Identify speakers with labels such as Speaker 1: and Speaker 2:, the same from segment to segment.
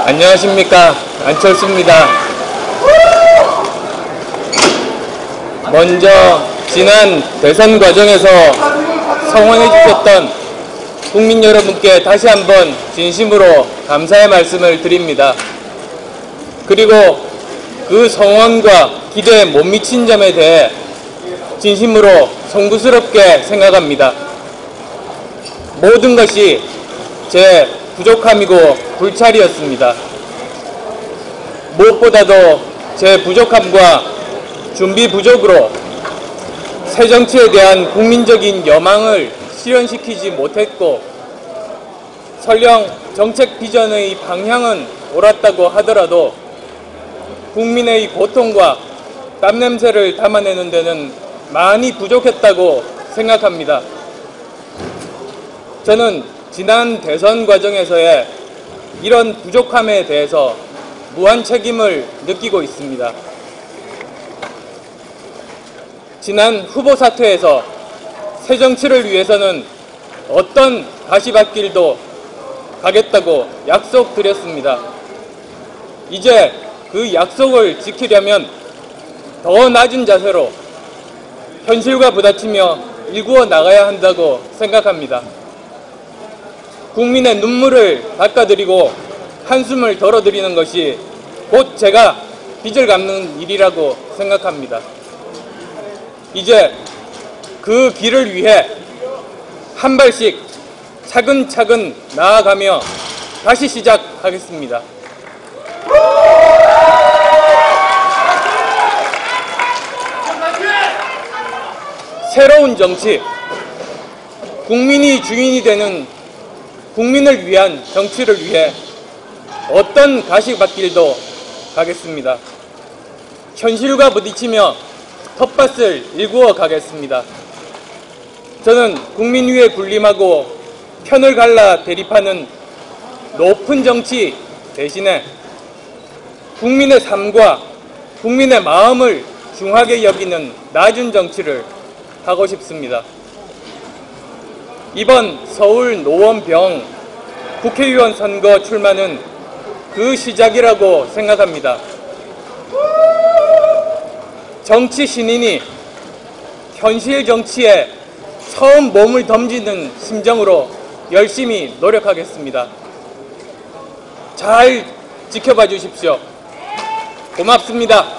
Speaker 1: 안녕하십니까, 안철수입니다. 먼저 지난 대선 과정에서 성원해 주셨던 국민 여러분께 다시 한번 진심으로 감사의 말씀을 드립니다. 그리고 그 성원과 기대에 못 미친 점에 대해 진심으로 송구스럽게 생각합니다. 모든 것이 제 부족함이고 불찰이었습니다. 무엇보다도 제 부족함과 준비 부족으로 새정치에 대한 국민적인 여망을 실현시키지 못했고, 설령 정책 비전의 방향은 옳았다고 하더라도 국민의 고통과 땀냄새를 담아내는 데는 많이 부족했다고 생각합니다. 저는 지난 대선 과정에서의 이런 부족함에 대해서 무한 책임을 느끼고 있습니다. 지난 후보 사퇴에서 새정치를 위해서는 어떤 가시밭길도 가겠다고 약속드렸습니다. 이제 그 약속을 지키려면 더 낮은 자세로 현실과 부딪히며 일구어 나가야 한다고 생각합니다. 국민의 눈물을 닦아드리고 한숨을 덜어드리는 것이 곧 제가 빚을 갚는 일이라고 생각합니다. 이제 그 길을 위해 한 발씩 차근차근 나아가며 다시 시작하겠습니다. 새로운 정치, 국민이 주인이 되는 국민을 위한 정치를 위해 어떤 가시밭길도 가겠습니다. 현실과 부딪히며 텃밭을 일구어 가겠습니다. 저는 국민 위에 군림하고 편을 갈라 대립하는 높은 정치 대신에 국민의 삶과 국민의 마음을 중하게 여기는 낮은 정치를 하고 싶습니다. 이번 서울 노원병 국회의원 선거 출마는 그 시작이라고 생각합니다. 정치 신인이 현실 정치에 처음 몸을 던지는 심정으로 열심히 노력하겠습니다. 잘 지켜봐 주십시오. 고맙습니다.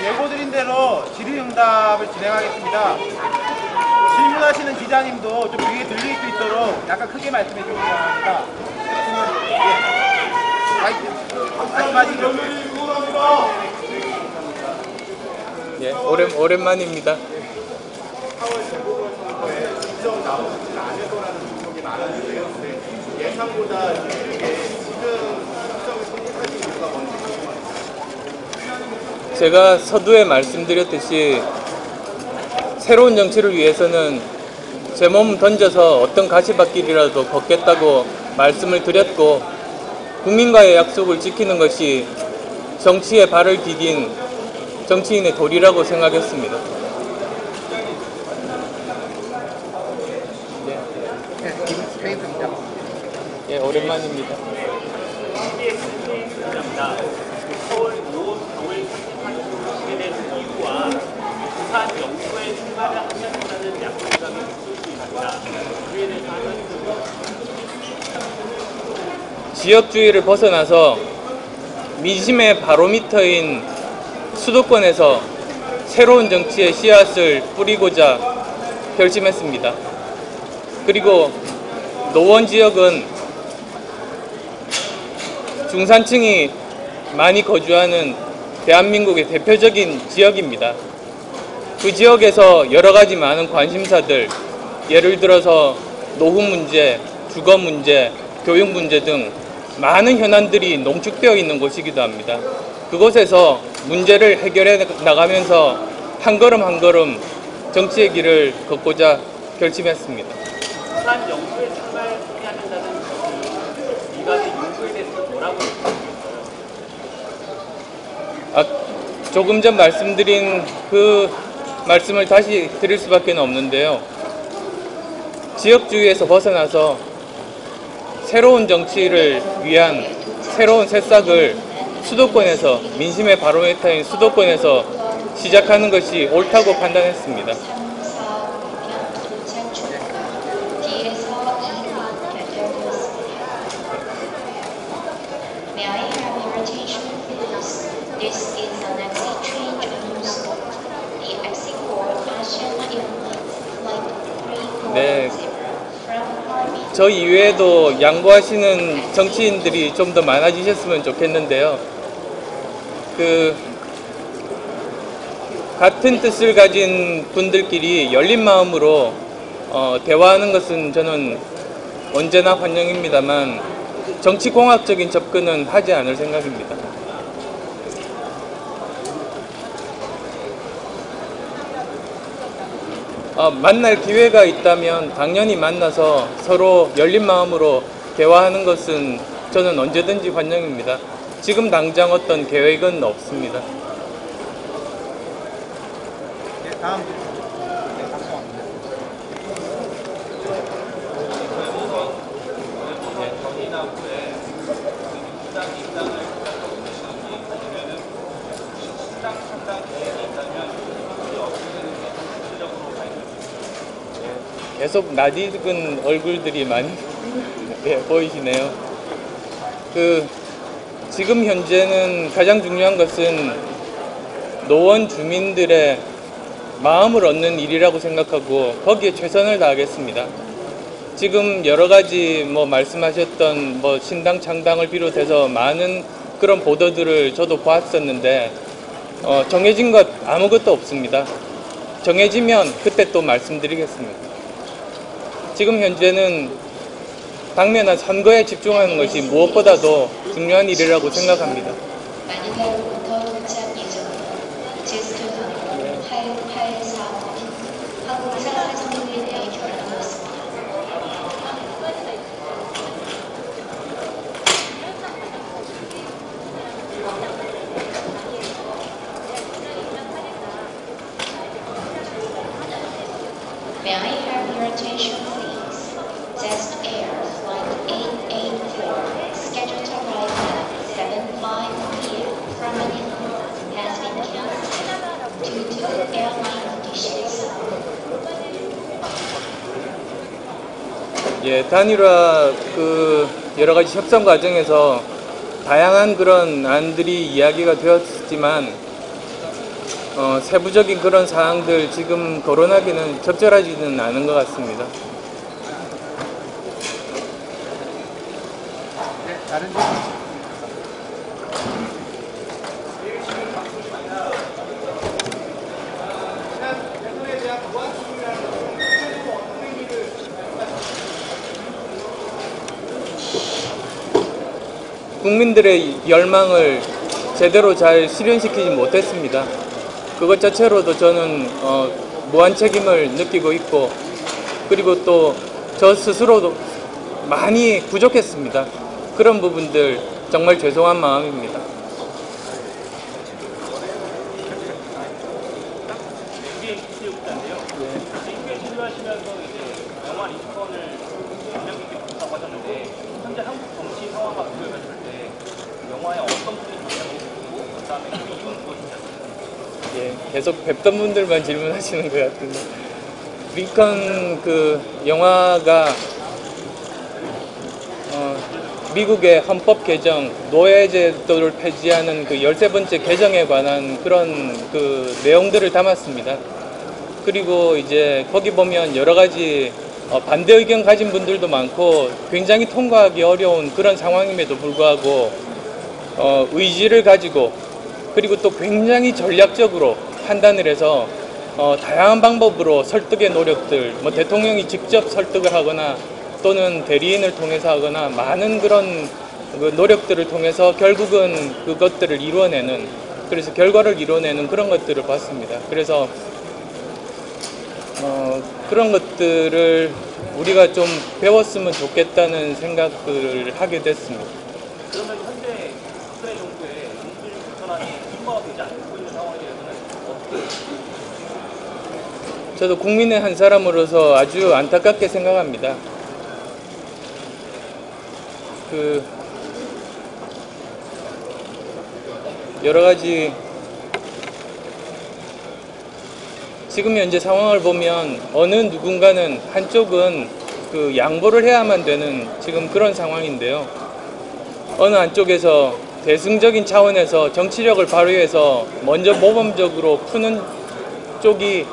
Speaker 2: 예고드린 대로 질의응답을 진행하겠습니다. 질문하시는 기자님도 좀 귀에 들릴 수 있도록 약간 크게 말씀해 주시기 바랍니다. 말씀하시죠.
Speaker 1: 예, 오랜만입니다. 제가 서두에 말씀드렸듯이 새로운 정치를 위해서는 제 몸 던져서 어떤 가시밭길이라도 걷겠다고 말씀을 드렸고, 국민과의 약속을 지키는 것이 정치에 발을 디딘 정치인의 도리라고 생각했습니다. 예, 오랜만입니다.
Speaker 3: 서울 노원병을 선택하게 된 이유와 부산 영구에 출마를 하겠다는 약속감이 있을 수 있습니다. 그에 대해서
Speaker 1: 지역주의를 벗어나서 민심의 바로미터인 수도권에서 새로운 정치의 씨앗을 뿌리고자 결심했습니다. 그리고 노원 지역은 중산층이 많이 거주하는 대한민국의 대표적인 지역입니다. 그 지역에서 여러 가지 많은 관심사들, 예를 들어서 노후 문제, 주거 문제, 교육 문제 등 많은 현안들이 농축되어 있는 곳이기도 합니다. 그곳에서 문제를 해결해 나가면서 한 걸음 한 걸음 정치의 길을 걷고자 결심했습니다.
Speaker 3: 부산 영구에 출마를 포기하신다는 이가의 요구에 대해서 뭐라고
Speaker 1: 조금 전 말씀드린 그 말씀을 다시 드릴 수밖에 없는데요. 지역주의에서 벗어나서 새로운 정치를 위한 새로운 새싹을 수도권에서, 민심의 바로미터인 수도권에서 시작하는 것이 옳다고 판단했습니다. 네, 저 이외에도 양보하시는 정치인들이 좀 더 많아지셨으면 좋겠는데요. 같은 뜻을 가진 분들끼리 열린 마음으로 대화하는 것은 저는 언제나 환영입니다만 정치공학적인 접근은 하지 않을 생각입니다. 만날 기회가 있다면 당연히 만나서 서로 열린 마음으로 대화하는 것은 저는 언제든지 환영입니다. 지금 당장 어떤 계획은 없습니다.
Speaker 2: 네, 다음. 네, 박수합니다.
Speaker 1: 계속 낯익은 얼굴들이 많이 보이시네요. 지금 현재는 가장 중요한 것은 노원 주민들의 마음을 얻는 일이라고 생각하고 거기에 최선을 다하겠습니다. 지금 여러 가지 말씀하셨던 신당 창당을 비롯해서 많은 그런 보도들을 저도 보았었는데 정해진 것 아무것도 없습니다. 정해지면 그때 또 말씀드리겠습니다. 지금 현재는 당면한 선거에 집중하는 것이 무엇보다도 중요한 일이라고 생각합니다.
Speaker 4: 마니라로부터 도착 예정으로 제스토는 8845 항공사 승인에 대해 결정되었습니다. May I have your attention, please? Zest Air Flight 884, scheduled to arrive at 7:05 p.m. from Manila, has been canceled due to airline conditions.
Speaker 1: 예, 단일화 여러 가지 협상 과정에서 다양한 그런 안들이 이야기가 되었지만 세부적인 그런 사항들 지금 거론하기는 적절하지는 않은 것 같습니다.
Speaker 2: 네, 다른 질문.
Speaker 1: 국민들의 열망을 제대로 잘 실현시키지 못했습니다. 그것 자체로도 저는 무한 책임을 느끼고 있고, 그리고 또 저 스스로도 많이 부족했습니다. 그런 부분들 정말 죄송한 마음입니다.
Speaker 3: MBN 기체국자인데요. 지금 진료하시면서 이제 영화 리스폰을 감명 깊게 보셨다고 하셨는데 현재 한국 정치 상황과 비교해봤을 때 영화에 어떤 분이 감명을 깊고 그다음에 그 이유는 무엇이냐고.
Speaker 1: 예, 계속 뵙던 분들만 질문하시는 것 같은데, 링컨 영화가 미국의 헌법 개정, 노예제도를 폐지하는 13번째 개정에 관한 그런 내용들을 담았습니다. 그리고 이제 거기 보면 여러 가지 반대 의견 가진 분들도 많고 굉장히 통과하기 어려운 그런 상황임에도 불구하고 의지를 가지고, 그리고 또 굉장히 전략적으로 판단을 해서 다양한 방법으로 설득의 노력들, 대통령이 직접 설득을 하거나 또는 대리인을 통해서 하거나 많은 그런 노력들을 통해서 결국은 그것들을 이루어내는, 그래서 결과를 이루어내는 그런 것들을 봤습니다. 그래서 그런 것들을 우리가 좀 배웠으면 좋겠다는 생각을 하게 됐습니다.
Speaker 3: 그러면 현재 박근혜 정부의 민주주의 불편함이 이유가 되지 않고 있는 상황에 대해서는 어떻게
Speaker 1: 저도 국민의 한 사람으로서 아주 안타깝게 생각합니다. 여러 가지 지금 현재 상황을 보면 어느 누군가는 한쪽은 양보를 해야만 되는 지금 그런 상황인데요. 어느 한쪽에서 대승적인 차원에서 정치력을 발휘해서 먼저 모범적으로 푸는 쪽이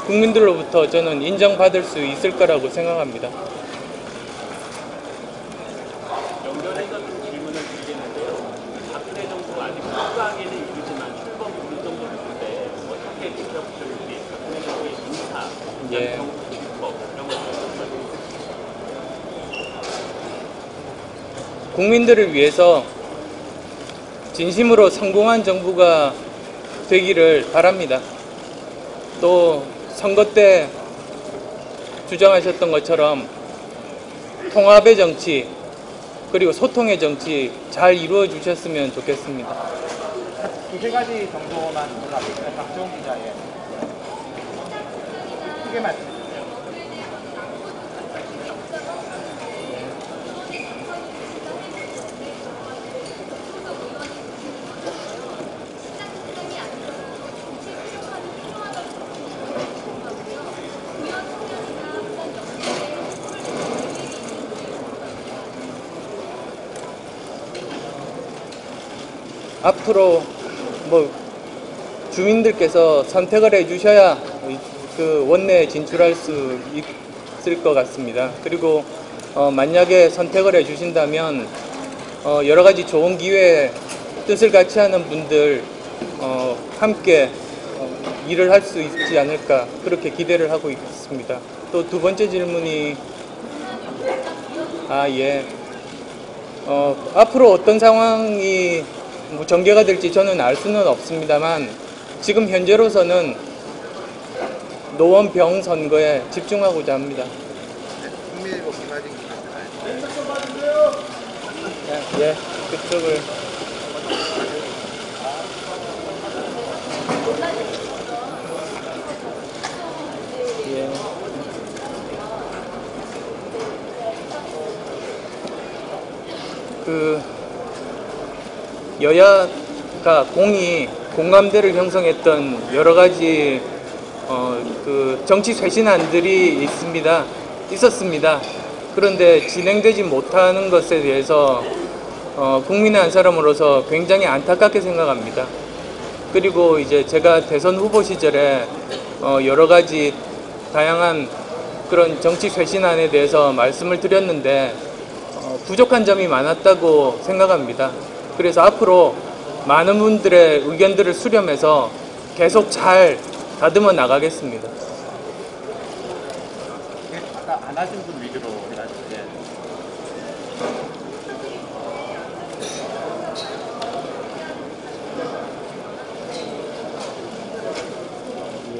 Speaker 1: 국민들로부터 저는 인정받을 수 있을 거라고 생각합니다.
Speaker 5: 연결해서 좀 질문을 드리겠는데요. 박근혜 정부가 아직 국가에는 이르지만 출범 불정도 있는데 어떻게 지켜보실 우리 박근혜 정부의 인사,
Speaker 1: 예.
Speaker 5: 정치법 이런 것들
Speaker 1: 국민들을 위해서 진심으로 성공한 정부가 되기를 바랍니다. 또 선거 때 주장하셨던 것처럼 통합의 정치 그리고 소통의 정치 잘 이루어 주셨으면 좋겠습니다.
Speaker 2: 두세 가지 정도만 올라가겠습니다. 박정훈 기자의 크게 말씀해 주세요.
Speaker 1: 앞으로 주민들께서 선택을 해주셔야 원내에 진출할 수 있을 것 같습니다. 그리고 만약에 선택을 해주신다면 여러 가지 좋은 기회에 뜻을 같이 하는 분들 함께 일을 할 수 있지 않을까 그렇게 기대를 하고 있습니다. 또 두 번째 질문이 앞으로 어떤 상황이 전개가 될지 저는 알 수는 없습니다만 지금 현재로서는 노원병 선거에 집중하고자 합니다.
Speaker 2: 국민의힘 김하진 기자.
Speaker 1: 예, 그쪽을. 예. 여야가 공감대를 형성했던 여러 가지 정치 쇄신안들이 있었습니다. 그런데 진행되지 못하는 것에 대해서 국민의 한 사람으로서 굉장히 안타깝게 생각합니다. 그리고 이제 제가 대선 후보 시절에 여러 가지 다양한 그런 정치 쇄신안에 대해서 말씀을 드렸는데 부족한 점이 많았다고 생각합니다. 그래서 앞으로 많은 분들의 의견들을 수렴해서 계속 잘 다듬어 나가겠습니다.
Speaker 2: 아까 안 하신 분 위주로 해가지고.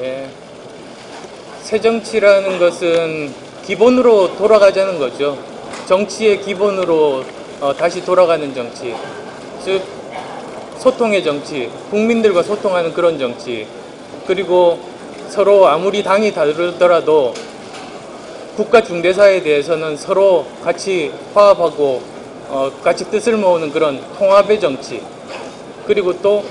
Speaker 1: 예. 새정치라는 것은 기본으로 돌아가자는 거죠. 정치의 기본으로 다시 돌아가는 정치. 즉 소통의 정치, 국민들과 소통하는 그런 정치. 그리고 서로 아무리 당이 다르더라도 국가 중대사에 대해서는 서로 같이 화합하고 같이 뜻을 모으는 그런 통합의 정치. 그리고 또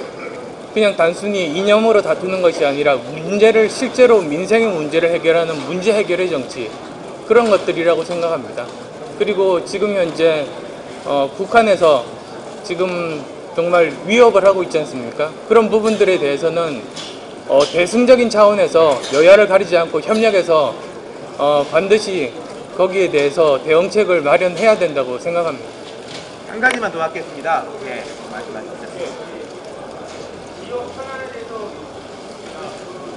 Speaker 1: 그냥 단순히 이념으로 다투는 것이 아니라 문제를 실제로 민생의 문제를 해결하는 문제 해결의 정치. 그런 것들이라고 생각합니다. 그리고 지금 현재 북한에서 지금 정말 위협을 하고 있지 않습니까? 그런 부분들에 대해서는 대승적인 차원에서 여야를 가리지 않고 협력해서 반드시 거기에 대해서 대응책을 마련해야 된다고 생각합니다.
Speaker 2: 한 가지만 더 하겠습니다. 예, 말씀하십시오.
Speaker 3: 지역 현안에 대해서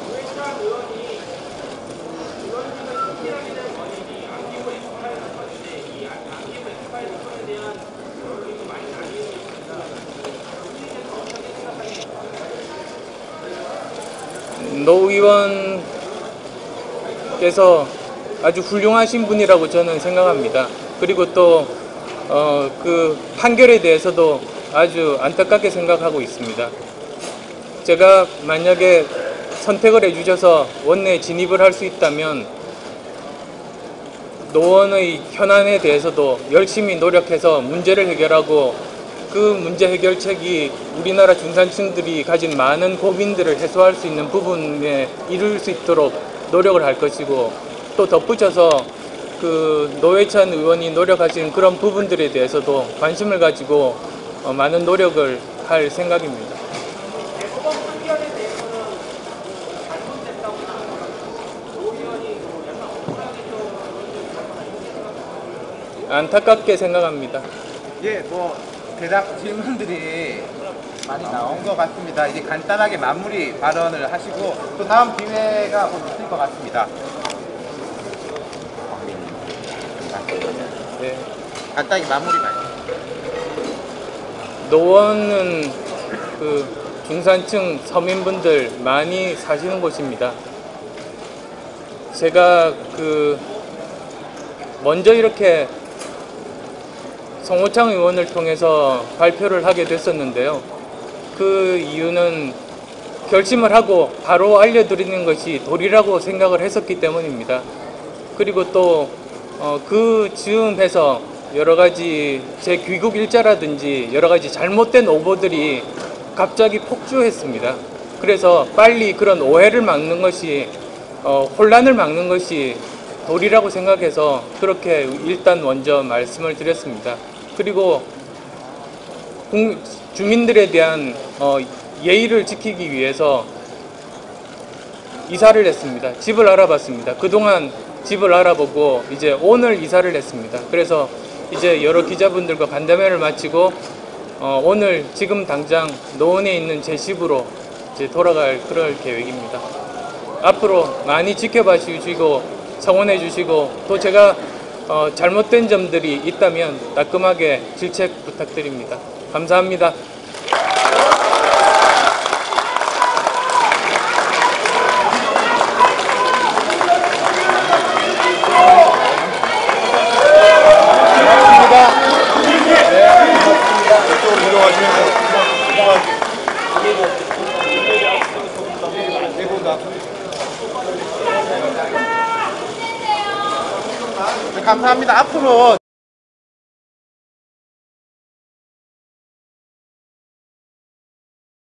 Speaker 3: 우회찬 의원이 의원직을 승진하게 된 원인이 안기부 X 파일 사건인데 이 안기부 X 파일 사건에 대한 여론이 많이 나뉘고 있습니다. 본인께서 어떻게 생각하십니까?
Speaker 1: 노 의원께서 아주 훌륭하신 분이라고 저는 생각합니다. 그리고 또 그 판결에 대해서도 아주 안타깝게 생각하고 있습니다. 제가 만약에 선택을 해주셔서 원내에 진입을 할 수 있다면 노원의 현안에 대해서도 열심히 노력해서 문제를 해결하고 그 문제 해결책이 우리나라 중산층들이 가진 많은 고민들을 해소할 수 있는 부분에 이룰 수 있도록 노력을 할 것이고, 또 덧붙여서 그 노회찬 의원이 노력하신 그런 부분들에 대해서도 관심을 가지고 많은 노력을 할 생각입니다. 안타깝게 생각합니다.
Speaker 2: 예, 뭐 대답 질문들이 많이 나온 것 같습니다. 이제 간단하게 마무리 발언을 하시고 또 다음 기회가 곧 있을 것 같습니다.
Speaker 1: 네.
Speaker 2: 간단히 마무리 말씀.
Speaker 1: 노원은 그 중산층 서민분들 많이 사시는 곳입니다. 제가 먼저 이렇게 송호창 의원을 통해서 발표를 하게 됐었는데요. 그 이유는 결심을 하고 바로 알려드리는 것이 도리라고 생각을 했었기 때문입니다. 그리고 또 그 즈음해서 여러 가지 제 귀국 일자라든지 여러 가지 잘못된 오보들이 갑자기 폭주했습니다. 그래서 빨리 그런 오해를 막는 것이, 혼란을 막는 것이 도리라고 생각해서 그렇게 일단 먼저 말씀을 드렸습니다. 그리고 주민들에 대한 예의를 지키기 위해서 이사를 했습니다. 집을 알아봤습니다. 그동안 집을 알아보고 이제 오늘 이사를 했습니다. 그래서 이제 여러 기자분들과 간담회를 마치고 오늘 지금 당장 노원에 있는 제 집으로 이제 돌아갈 그럴 계획입니다. 앞으로 많이 지켜봐 주시고 성원해 주시고, 또 제가 잘못된 점들이 있다면 따끔하게 질책 부탁드립니다. 감사합니다.
Speaker 2: 감사합니다. 앞으로